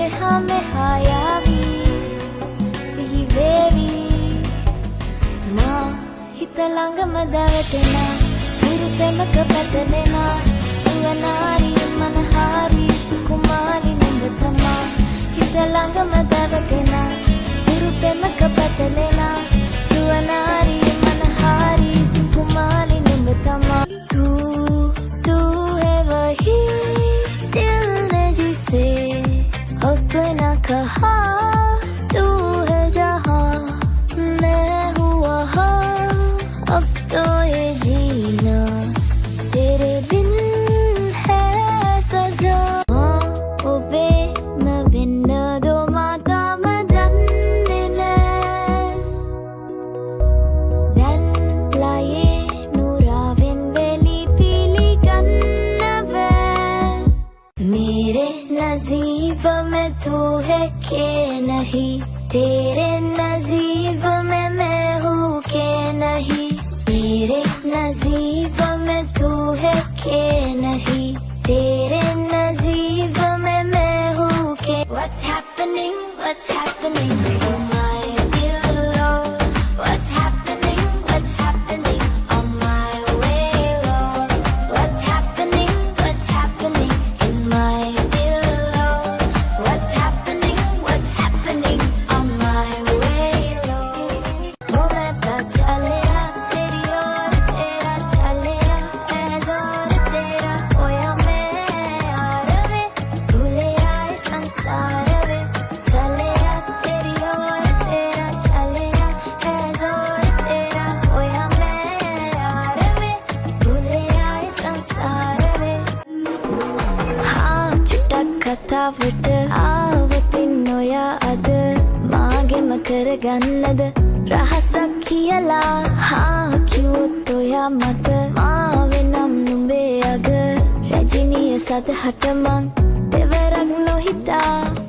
එහා මෙහා යාවි සිහි වේවි මා හිත ළඟම දැවටෙනා පුරු පෙමක පැටලෙනා නුවණාරි මනහාරි සුකුමාරි නුඹ තමා හිත ළඟම දැවටෙනා පුරු පෙමක පැටලෙනා නුවණාරි මනහාරි සුකුමාරි නුඹ තමා तू है वही दिल ने जिसे अपना कहा तू है जहाँ मैं हुआ हाँ अब तो ये जीना तेरे बिन है सजा ओ बे मैं भिन्न दो माता मदन्ने දැන් ලයේ නුරාවෙන් වෙලි පිලි ගන්නව मेरे नसीब में तू है के नहीं तेरे नसीब में मैं हूँ के नहीं मेरे नसीब में तू है के नहीं तेरे नसीब में मैं हूँ के What's happening in my dill What's happening on my way What's happening in my dill What's happening on my way वो मैं तो चलेया तेरी ओर तेरा चलेया है जोर तेरा होया मैं यार वे भूले आए संसार वे चलेया तेरी ओर तेरा चलेया है जोर तेरा होया मैं यार वे भूले आए संसार वे हाँ चुटक කතාවට ආවතින් නොයා අද මාගෙම කරගන්නද රහසක් කියලා හා කිව්වොත් ඔයා මට මාවේ නම් නුඹේ අග රැජිනිය සදහට මං දෙවරක් නොහිතා